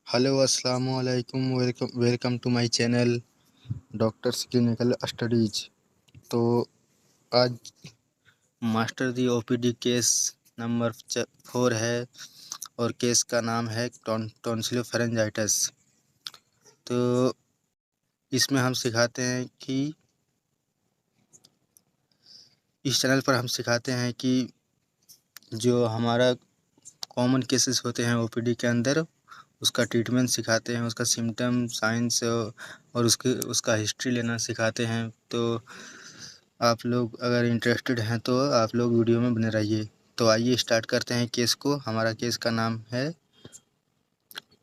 Hello अस्सलाम वालेकुम। Welcome welcome to my channel doctors clinical studies. तो आज master the OPD case number 4 है और केस का नाम है टॉन्सिलोफेरेंजाइटिस। तो इसमें हम सिखाते हैं कि इस चैनल पर हम सिखाते हैं कि जो हमारा कॉमन केसेस होते हैं ओपीडी के अंदर उसका ट्रीटमेंट सिखाते हैं, उसका सिम्टम साइंस और उसका हिस्ट्री लेना सिखाते हैं। तो आप लोग अगर इंटरेस्टेड हैं तो आप लोग वीडियो में बने रहिए। तो आइए स्टार्ट करते हैं केस को। हमारा केस का नाम है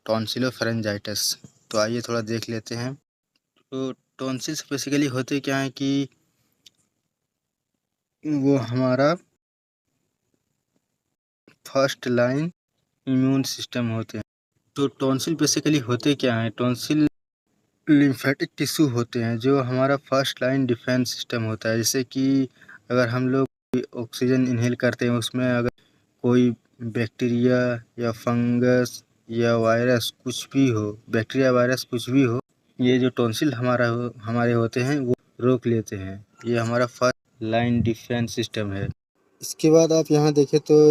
टॉन्सिलोफेरेंजाइटिस। तो आइए थोड़ा देख लेते हैं। तो टॉन्सिल्स बेसिकली होते क्या हैं कि वो हमारा फर्स्ट लाइन इम्यून सिस्टम होते हैं। तो टॉन्सिल बेसिकली होते क्या हैं? टॉन्सिल लिम्फेटिक टिश्यू होते हैं जो हमारा फर्स्ट लाइन डिफेंस सिस्टम होता है। जैसे कि अगर हम लोग ऑक्सीजन इनहेल करते हैं, उसमें अगर कोई बैक्टीरिया या फंगस या वायरस कुछ भी हो, बैक्टीरिया वायरस कुछ भी हो, ये जो टॉन्सिल हमारे होते हैं वो रोक लेते हैं। ये हमारा फर्स्ट लाइन डिफेंस सिस्टम है। इसके बाद आप यहाँ देखें तो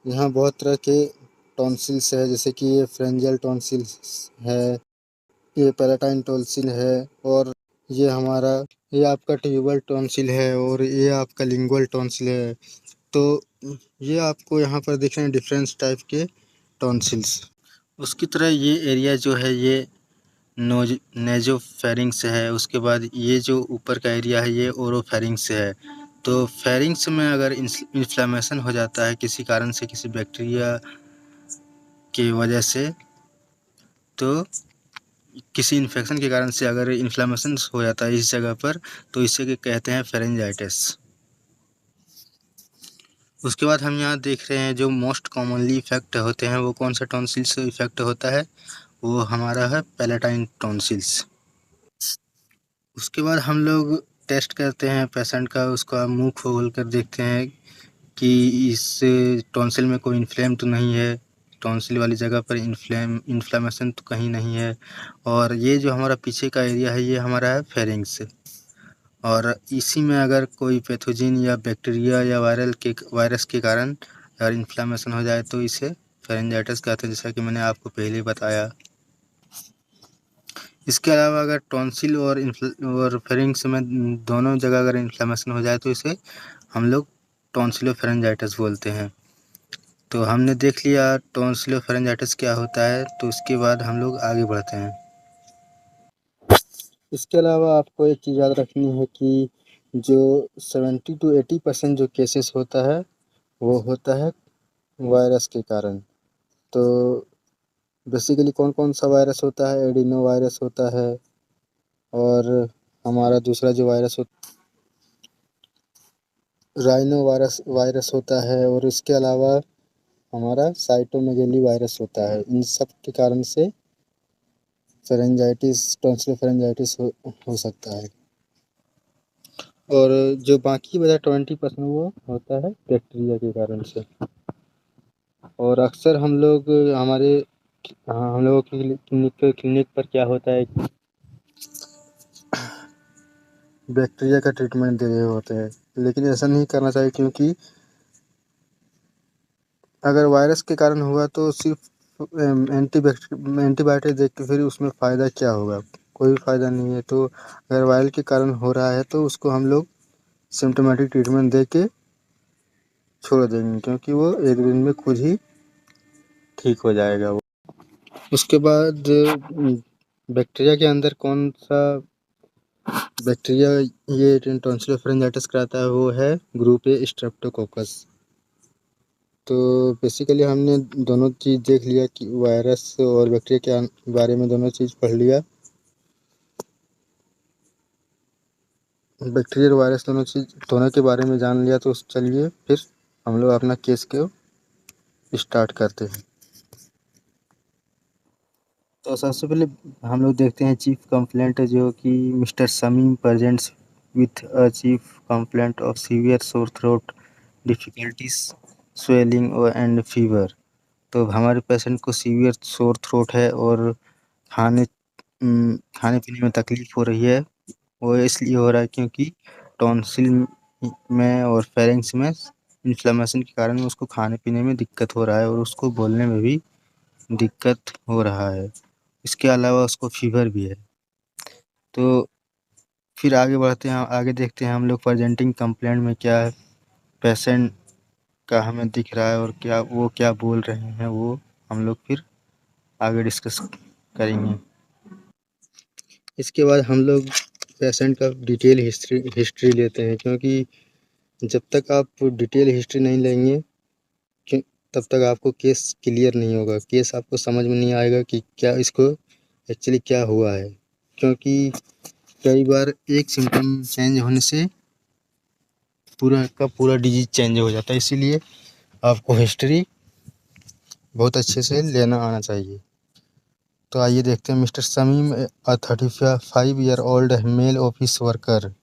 यहाँ बहुत तरह के टॉन्सिल्स है, जैसे कि ये फ्रेंजल टॉन्सिल्स है, ये पैलेटाइन टॉन्सिल है, और ये आपका ट्यूबल टॉन्सिल है, और ये आपका लिंगुअल टॉन्सिल है। तो ये आपको यहाँ पर दिख रहे हैं डिफरेंस टाइप के टॉन्सिल्स। उसकी तरह ये एरिया जो है ये नेजोफेरिंग्स है। उसके बाद ये जो ऊपर का एरिया है ये ओरोफेरिंग्स है। तो फेरिंग्स में अगर इन्फ्लेमेशन हो जाता है किसी कारण से, किसी बैक्टीरिया की वजह से, तो किसी इन्फेक्शन के कारण से अगर इन्फ्लेमेशन हो जाता है इस जगह पर, तो इसे कहते हैं फेरेंजाइटिस। उसके बाद हम यहाँ देख रहे हैं जो मोस्ट कॉमनली इफेक्ट होते हैं वो कौन सा टॉन्सिल्स से इफेक्ट होता है, वो हमारा है पैलेटाइन टॉन्सिल्स। उसके बाद हम लोग टेस्ट करते हैं पेशेंट का, उसका मुंह खोल कर देखते हैं कि इस टॉन्सिल में कोई इन्फ्लेम तो नहीं है, टॉन्सिल वाली जगह पर इन्फ्लेमेशन तो कहीं नहीं है। और ये जो हमारा पीछे का एरिया है ये हमारा है फेरिंग्स। और इसी में अगर कोई पैथोजन या बैक्टीरिया या वायरस के कारण अगर इन्फ्लेमेशन हो जाए तो इसे फेरेंजाइटिस कहते हैं, जैसा कि मैंने आपको पहले बताया। इसके अलावा अगर टॉन्सिल और फेरिंग्स में दोनों जगह अगर इन्फ्लेमेशन हो जाए तो इसे हम लोग टॉन्सिलोफेरेंजाइटिस बोलते हैं। तो हमने देख लिया टॉन्सिलोफेरेंजाइटिस क्या होता है, तो उसके बाद हम लोग आगे बढ़ते हैं। इसके अलावा आपको एक चीज़ याद रखनी है कि जो 70 to 80% जो केसेस होता है वो होता है वायरस के कारण। तो बेसिकली कौन कौन सा वायरस होता है? एडिनो वायरस होता है, और हमारा दूसरा जो वायरस राइनो वायरस होता है, और इसके अलावा हमारा साइटोमेगाली वायरस होता है। इन सब के कारण से टॉन्सिलोफेरेंजाइटिस हो सकता है। और जो बाकी बचा 20% वो होता है बैक्टीरिया के कारण से। और अक्सर हम लोग हमारे हाँ, हम लोगों की क्लिनिक पर क्या होता है, बैक्टीरिया का ट्रीटमेंट दे रहे होते हैं, लेकिन ऐसा नहीं करना चाहिए, क्योंकि अगर वायरस के कारण हुआ तो सिर्फ एंटीबायोटिक देख के फिर उसमें फ़ायदा क्या होगा? कोई फ़ायदा नहीं है। तो अगर वायरल के कारण हो रहा है तो उसको हम लोग सिम्टोमेटिक ट्रीटमेंट दे के छोड़ देंगे, क्योंकि वो एक दिन में खुद ही ठीक हो जाएगा वो। उसके बाद बैक्टीरिया के अंदर कौन सा बैक्टीरिया ये टॉन्सिलोफेरेंजाइटिस कराता है, वो है ग्रुप ए स्ट्रेप्टोकोकस। तो बेसिकली हमने दोनों चीज़ देख लिया कि वायरस और बैक्टीरिया के बारे में दोनों चीज़ पढ़ लिया। बैक्टीरिया और वायरस दोनों के बारे में जान लिया, तो चलिए फिर हम लोग अपना केस को स्टार्ट करते हैं। तो सबसे पहले हम लोग देखते हैं चीफ कंप्लेंट, जो कि mister Sameem presents with a chief complaint of severe sore throat, difficulties, swelling and fever. तो हमारे पेशेंट को सीवियर सोर थ्रोट है और खाने-पीने में तकलीफ़ हो रही है। वो इसलिए हो रहा है क्योंकि टॉन्सिल में और फेरिंक्स में इन्फ्लेमेशन के कारण उसको खाने-पीने में दिक्कत हो रहा है और उसको बोलने में भी दिक्कत हो रहा है। इसके अलावा उसको फ़ीवर भी है। तो फिर आगे बढ़ते हैं, आगे देखते हैं हम लोग प्रेजेंटिंग कंप्लेंट में क्या पेशेंट का हमें दिख रहा है और क्या बोल रहे हैं, वो हम लोग फिर आगे डिस्कस करेंगे। इसके बाद हम लोग पेशेंट का डिटेल हिस्ट्री लेते हैं, क्योंकि जब तक आप डिटेल हिस्ट्री नहीं लेंगे तब तक आपको केस क्लियर नहीं होगा। केस आपको समझ में नहीं आएगा कि क्या इसको एक्चुअली क्या हुआ है, क्योंकि कई बार एक सिम्टम चेंज होने से पूरा का पूरा डिजीज चेंज हो जाता है। इसीलिए आपको हिस्ट्री बहुत अच्छे से लेना आना चाहिए। तो आइए देखते हैं। मिस्टर शमीम, अ 35 year old mail office worker.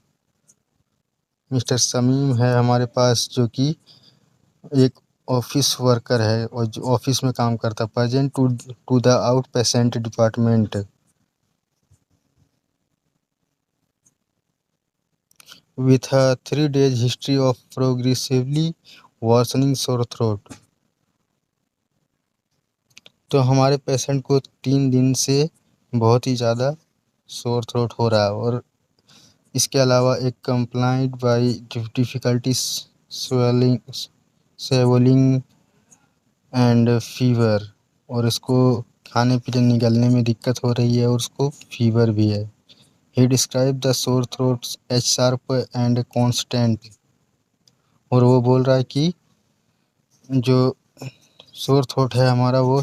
Mister Shamim है हमारे पास, जो कि एक ऑफिस वर्कर है और जो ऑफिस में काम करता है। Present to the out patient department with a 3 days history of progressively worsening sore throat। तो हमारे पेशेंट को 3 दिन से बहुत ही ज़्यादा सोर थ्रोट हो रहा है और इसके अलावा एक complaint by difficulty swallowing and fever, और इसको खाने-पीने निगलने में दिक्कत हो रही है और उसको फीवर भी है। He described the sore throats as sharp and constant। और वो बोल रहा है कि जो सोर थ्रोट है हमारा वो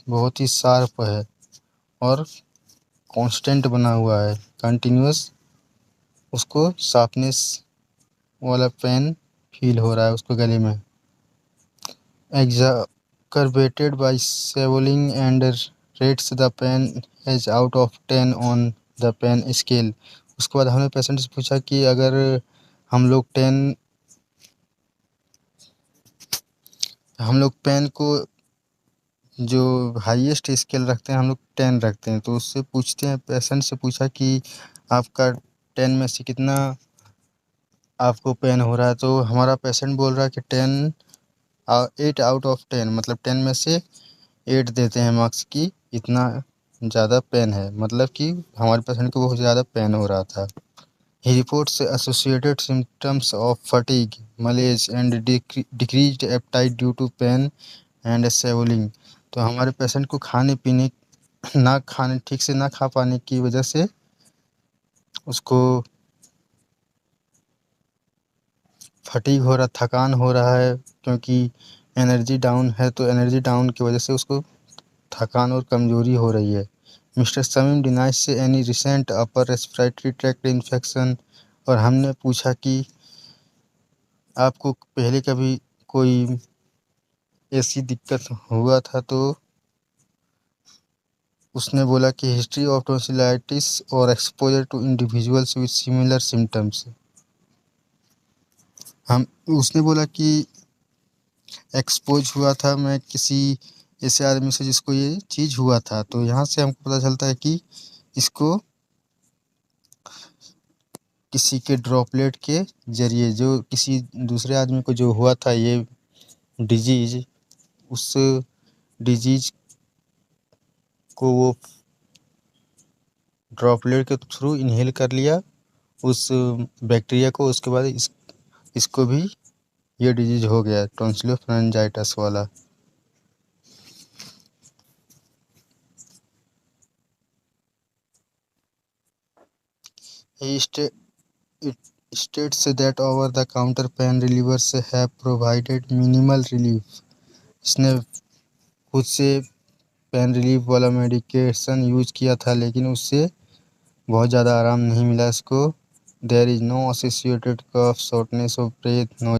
बहुत ही शार्प है और कांस्टेंट बना हुआ है, कंटिन्यूअस उसको शार्पनेस वाला पेन फील हो रहा है उसको गले में। exacerbated by swelling and rates the pain as out of 10 on the pain scale। उसके बाद हमने पेशेंट से पूछा कि अगर हम लोग पेन को जो हाईएस्ट स्केल रखते हैं हम लोग 10 रखते हैं, तो उससे पूछते हैं, पेशेंट से पूछा कि आपका 10 में से कितना आपको पेन हो रहा है। तो हमारा पेशेंट बोल रहा है कि 8 आउट ऑफ 10, मतलब 10 में से 8 देते हैं मार्क्स की इतना ज़्यादा पेन है, मतलब कि हमारे पेशेंट को बहुत ज़्यादा पेन हो रहा था। He reports associated symptoms of fatigue, malaise and decreased appetite due to pain and swelling। तो हमारे पेशेंट को ठीक से ना खा पाने की वजह से उसको फटीग हो रहा, थकान हो रहा है, क्योंकि एनर्जी डाउन है, तो एनर्जी डाउन की वजह से उसको थकान और कमज़ोरी हो रही है। मिस्टर शमीम डिनाइज से any recent upper respiratory tract infection. और हमने पूछा कि आपको पहले कभी कोई ऐसी दिक्कत हुआ था, तो उसने बोला कि हिस्ट्री ऑफ टॉन्सिलाइटिस और exposure to individuals with similar symptoms. उसने बोला कि एक्सपोज हुआ था मैं किसी ऐसे आदमी से जिसको ये चीज़ हुआ था। तो यहाँ से हमको पता चलता है कि इसको किसी के ड्रॉपलेट के ज़रिए, जो किसी दूसरे आदमी को जो हुआ था ये डिजीज़, उस डिजीज़ को वो ड्रॉपलेट के थ्रू इनहेल कर लिया उस बैक्टीरिया को, उसके बाद इसको भी ये डिजीज़ हो गया, टॉन्सिलोफारिंजाइटिस वाला। It states that over-the-counter pain relievers have provided minimal relief। इसने खुद से पेन रिलीफ वाला मेडिकेशन यूज किया था, लेकिन उससे बहुत ज़्यादा आराम नहीं मिला इसको। There is no associated cough, shortness of breath, no